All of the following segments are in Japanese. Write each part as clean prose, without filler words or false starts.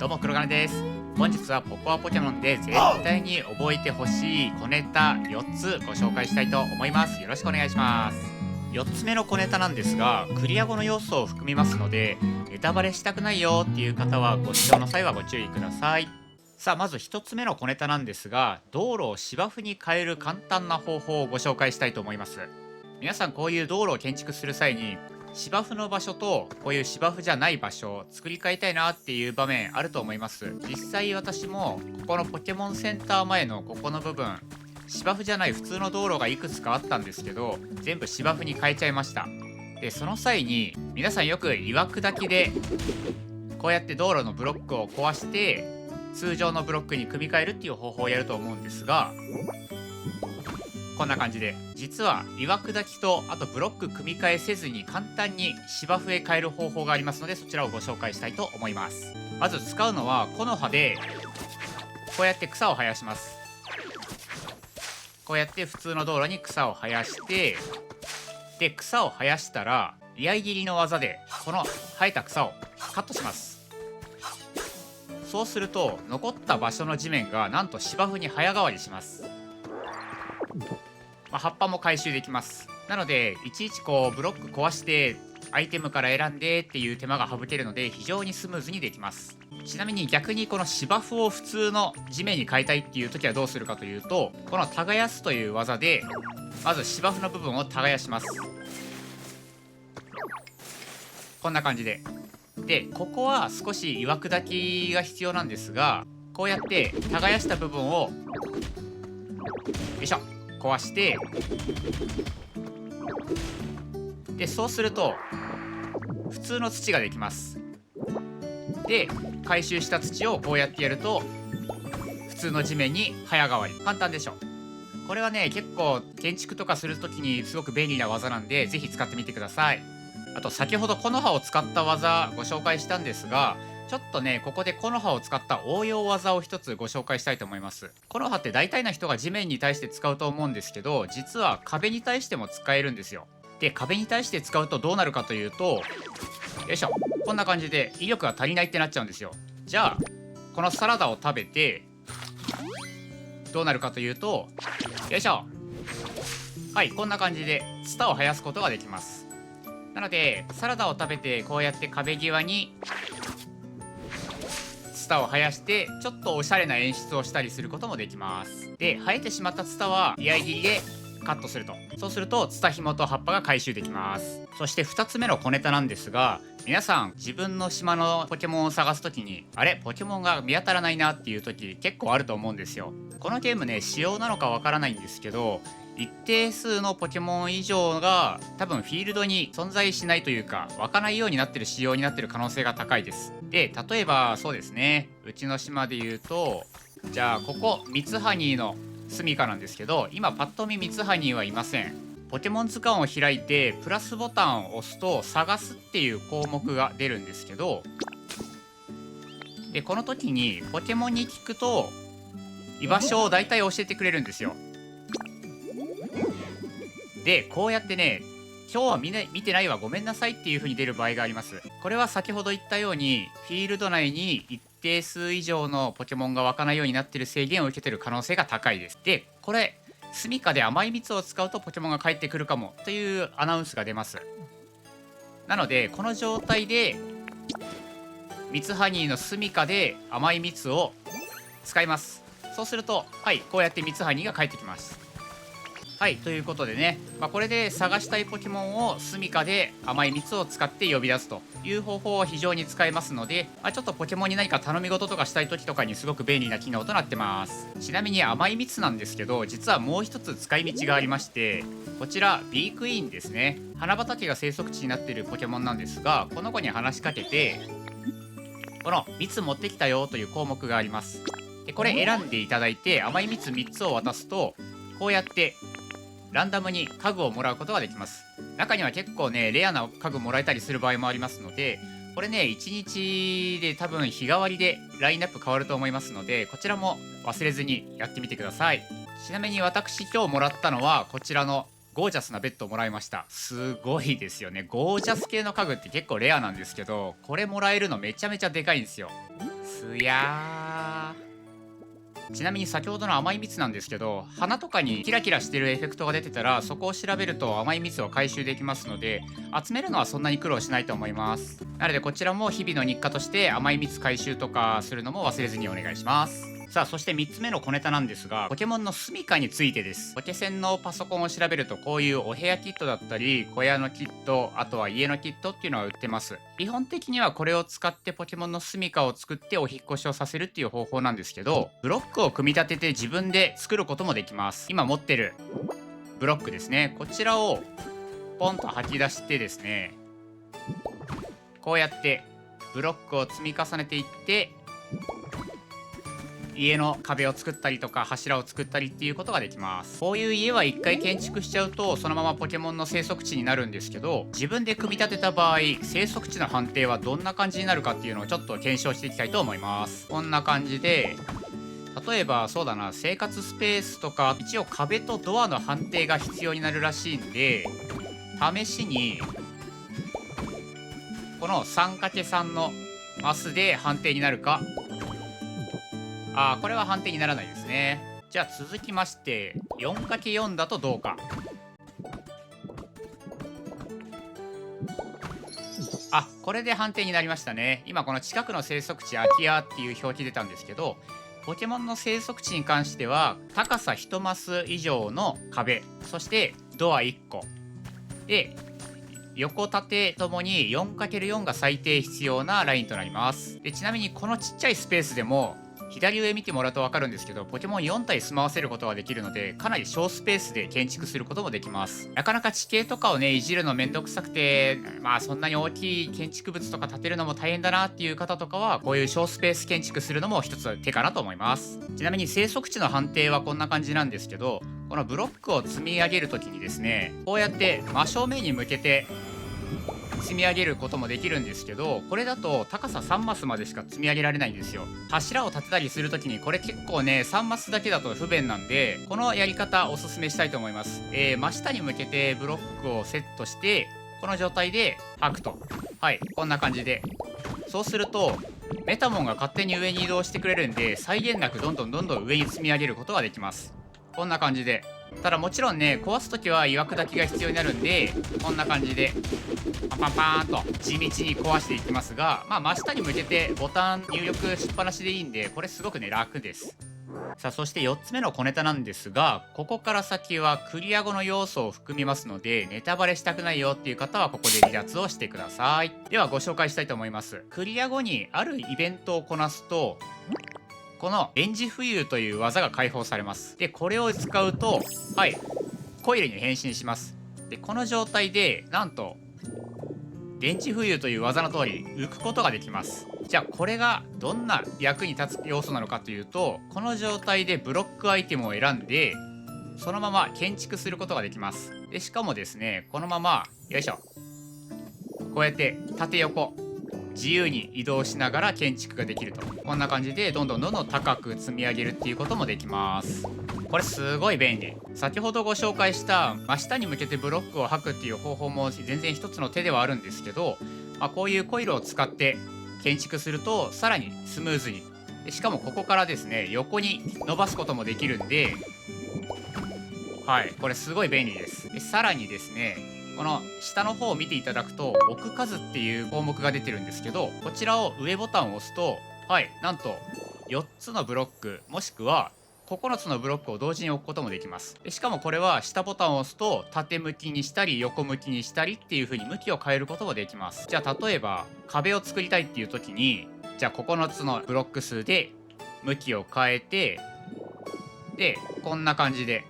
どうも黒金です。本日はポコアポケモンで絶対に覚えてほしい小ネタ4つご紹介したいと思います。よろしくお願いします。4つ目の小ネタなんですが、クリア後の要素を含みますので、ネタバレしたくないよっていう方はご視聴の際はご注意ください。さあ、まず1つ目の小ネタなんですが、道路を芝生に変える簡単な方法をご紹介したいと思います。皆さんこういう道路を建築する際に芝生の場所とこういう芝生じゃない場所を作り変えたいなっていう場面あると思います。実際私もここのポケモンセンター前のここの部分、芝生じゃない普通の道路がいくつかあったんですけど、全部芝生に変えちゃいました。でその際に皆さんよく岩砕きでこうやって道路のブロックを壊して通常のブロックに組み替えるっていう方法をやると思うんですが、こんな感じで実は岩砕きとあとブロック組み替えせずに簡単に芝生へ変える方法がありますので、そちらをご紹介したいと思います。まず使うのは木の葉でこうやって草を生やします。こうやって普通の道路に草を生やして、で草を生やしたら居合切りの技でこの生えた草をカットします。そうすると残った場所の地面がなんと芝生に早変わりします。葉っぱも回収できます。なのでいちいちこうブロック壊してアイテムから選んでっていう手間が省けるので非常にスムーズにできます。ちなみに逆にこの芝生を普通の地面に変えたいっていう時はどうするかというと、この耕すという技でまず芝生の部分を耕します。こんな感じで。でここは少し岩砕きが必要なんですが、こうやって耕した部分をよいしょ壊して、でそうすると普通の土ができます。で回収した土をこうやってやると普通の地面に早変わり。簡単でしょ。これはね結構建築とかする時にすごく便利な技なんで、是非使ってみてください。あと先ほど木の葉を使った技ご紹介したんですが、ちょっとねここで木の葉を使った応用技を一つご紹介したいと思います。木の葉って大体の人が地面に対して使うと思うんですけど、実は壁に対しても使えるんですよ。で壁に対して使うとどうなるかというと、よいしょこんな感じで威力が足りないってなっちゃうんですよ。じゃあこのサラダを食べてどうなるかというと、よいしょはいこんな感じでツタを生やすことができます。なのでサラダを食べてこうやって壁際にツタを生やしてちょっとおしゃれな演出をしたりすることもできます。で生えてしまったツタは居合切りでカットすると、そうするとツタひもと葉っぱが回収できます。そして2つ目の小ネタなんですが、皆さん自分の島のポケモンを探す時にあれポケモンが見当たらないなっていう時結構あると思うんですよ。このゲームね仕様なのかわからないんですけど、一定数のポケモン以上が多分フィールドに存在しないというか湧かないようになってる仕様になってる可能性が高いです。で例えばそうですね、うちの島で言うとじゃあここミツハニーの住処なんですけど、今パッと見ミツハニーはいません。ポケモン図鑑を開いてプラスボタンを押すと探すっていう項目が出るんですけど、でこの時にポケモンに聞くと居場所を大体教えてくれるんですよ。でこうやってね今日は見てないわごめんなさいっていう風に出る場合があります。これは先ほど言ったようにフィールド内に一定数以上のポケモンが湧かないようになっている制限を受けている可能性が高いです。でこれ住処で甘い蜜を使うとポケモンが帰ってくるかもというアナウンスが出ます。なのでこの状態でミツハニーの住処で甘い蜜を使います。そうするとはいこうやってミツハニーが帰ってきます。はいということでね、これで探したいポケモンを住処で甘い蜜を使って呼び出すという方法は非常に使えますので、ちょっとポケモンに何か頼み事とかしたい時とかにすごく便利な機能となってます。ちなみに甘い蜜なんですけど、実はもう一つ使い道がありまして、こちらビークイーンですね。花畑が生息地になっているポケモンなんですが、この子に話しかけてこの蜜持ってきたよという項目があります。でこれ選んでいただいて甘い蜜3つを渡すとこうやってランダムに家具をもらうことができます。中には結構ねレアな家具もらえたりする場合もありますので、これね1日で多分日替わりでラインナップ変わると思いますので、こちらも忘れずにやってみてください。ちなみに私今日もらったのはこちらのゴージャスなベッドをもらいました。すごいですよね。ゴージャス系の家具って結構レアなんですけど、これもらえるのめちゃめちゃでかいんですよ。すやー。ちなみに先ほどの甘い蜜なんですけど、花とかにキラキラしてるエフェクトが出てたら、そこを調べると甘い蜜を回収できますので、集めるのはそんなに苦労しないと思います。なのでこちらも日々の日課として甘い蜜回収とかするのも忘れずにお願いします。さあ、そして3つ目の小ネタなんですが、ポケモンの住処についてです。ポケセンのパソコンを調べると、こういうお部屋キットだったり、小屋のキット、あとは家のキットっていうのは売ってます。基本的にはこれを使ってポケモンの住処を作ってお引っ越しをさせるっていう方法なんですけど、ブロックを組み立てて自分で作ることもできます。今持ってるブロックですね。こちらをポンと吐き出してですね、こうやってブロックを積み重ねていって、家の壁を作ったりとか柱を作ったりっていうことができます。こういう家は一回建築しちゃうとそのままポケモンの生息地になるんですけど、自分で組み立てた場合生息地の判定はどんな感じになるかっていうのをちょっと検証していきたいと思います。こんな感じで、例えばそうだな、生活スペースとか一応壁とドアの判定が必要になるらしいんで、試しにこの 3×3 のマスで判定になるか。これは判定にならないですね。じゃあ続きまして 4×4 だとどうか。これで判定になりましたね。今この近くの生息地空き家っていう表記出たんですけど、ポケモンの生息地に関しては高さ1マス以上の壁、そしてドア1個で、横縦ともに 4×4 が最低必要なラインとなります。でちなみにこのちっちゃいスペースでも左上見てもらうと分かるんですけど、ポケモン4体住まわせることができるので、かなり小スペースで建築することもできます。なかなか地形とかをねいじるのめんどくさくて、そんなに大きい建築物とか建てるのも大変だなっていう方とかは、こういう小スペース建築するのも一つ手かなと思います。ちなみに生息地の判定はこんな感じなんですけど、このブロックを積み上げる時にですね、こうやって真正面に向けて積み上げることもできるんですけど、これだと高さ3マスまでしか積み上げられないんですよ。柱を立てたりするときにこれ結構ね3マスだけだと不便なんで、このやり方おすすめしたいと思います。真下に向けてブロックをセットして、この状態で吐くと、こんな感じで、そうするとメタモンが勝手に上に移動してくれるんで、際限なくどんどん上に積み上げることができます。こんな感じで。ただもちろんね、壊す時は曰くだけが必要になるんで、こんな感じでパンパンパーンと地道に壊していきますが、真下に向けてボタン入力しっぱなしでいいんで、これすごくね楽です。さあ、そして4つ目の小ネタなんですが、ここから先はクリア後の要素を含みますので、ネタバレしたくないよっていう方はここで離脱をしてください。ではご紹介したいと思います。クリア後にあるイベントをこなすと、このレンジ浮遊という技が解放されます。でこれを使うとコイルに変身します。でこの状態でなんとレンジ浮遊という技の通り浮くことができます。じゃあこれがどんな役に立つ要素なのかというと、この状態でブロックアイテムを選んでそのまま建築することができます。でしかもですね、このままよいしょ、こうやって縦横自由に移動しながら建築ができると。こんな感じでどんどん高く積み上げるっていうこともできます。これすごい便利。先ほどご紹介した真下に向けてブロックを吐くっていう方法も全然一つの手ではあるんですけど、こういうコイルを使って建築するとさらにスムーズに、でしかもここからですね横に伸ばすこともできるんで、これすごい便利です。でさらにですね、この下の方を見ていただくと置く数っていう項目が出てるんですけど、こちらを上ボタンを押すとなんと4つのブロックもしくは9つのブロックを同時に置くこともできます。でしかもこれは下ボタンを押すと縦向きにしたり横向きにしたりっていう風に向きを変えることもできます。じゃあ例えば壁を作りたいっていう時に、じゃあ9つのブロック数で向きを変えて、でこんな感じで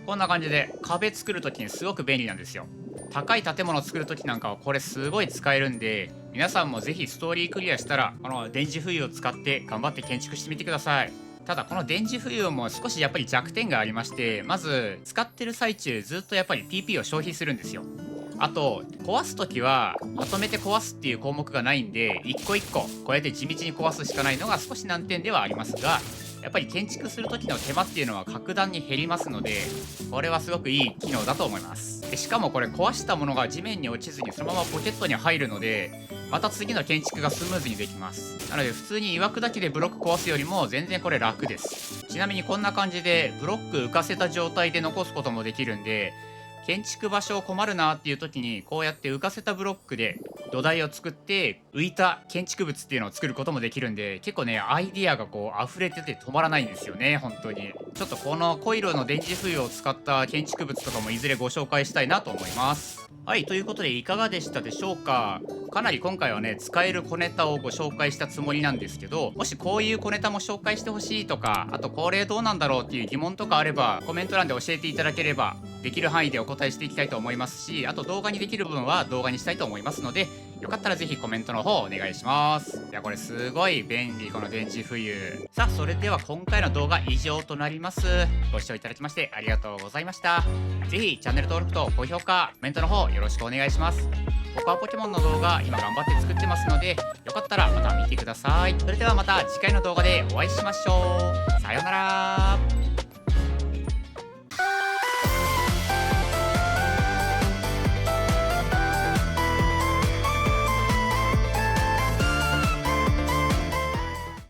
こんな感じで壁作るときにすごく便利なんですよ。高い建物を作るときなんかはこれすごい使えるんで、皆さんもぜひストーリークリアしたらこの電磁浮遊を使って頑張って建築してみてください。ただこの電磁浮遊も少しやっぱり弱点がありまして、まず使ってる最中ずっとやっぱり PP を消費するんですよ。あと壊す時はまとめて壊すっていう項目がないんで、一個一個こうやって地道に壊すしかないのが少し難点ではありますが、やっぱり建築する時の手間っていうのは格段に減りますので、これはすごくいい機能だと思います。でしかもこれ壊したものが地面に落ちずにそのままポケットに入るので、また次の建築がスムーズにできます。なので普通に岩砕きでブロック壊すよりも全然これ楽です。ちなみにこんな感じでブロック浮かせた状態で残すこともできるんで、建築場所困るなっていう時にこうやって浮かせたブロックで土台を作って浮いた建築物っていうのを作ることもできるんで、結構ねアイディアがこう溢れてて止まらないんですよね。本当にちょっとこのコイルの電磁浮遊を使った建築物とかもいずれご紹介したいなと思います。はい、ということでいかがでしたでしょうか。かなり今回はね使える小ネタをご紹介したつもりなんですけど、もしこういう小ネタも紹介してほしいとか、あとこれどうなんだろうっていう疑問とかあればコメント欄で教えていただければできる範囲でお答えしていきたいと思いますし、あと動画にできる部分は動画にしたいと思いますので、よかったらぜひコメントの方お願いします。いやこれすごい便利、この電磁浮遊。さあそれでは今回の動画以上となります。ご視聴いただきましてありがとうございました。ぜひチャンネル登録と高評価、コメントの方よろしくお願いします。僕はポケモンの動画今頑張って作ってますので、よかったらまた見てください。それではまた次回の動画でお会いしましょう。さようなら。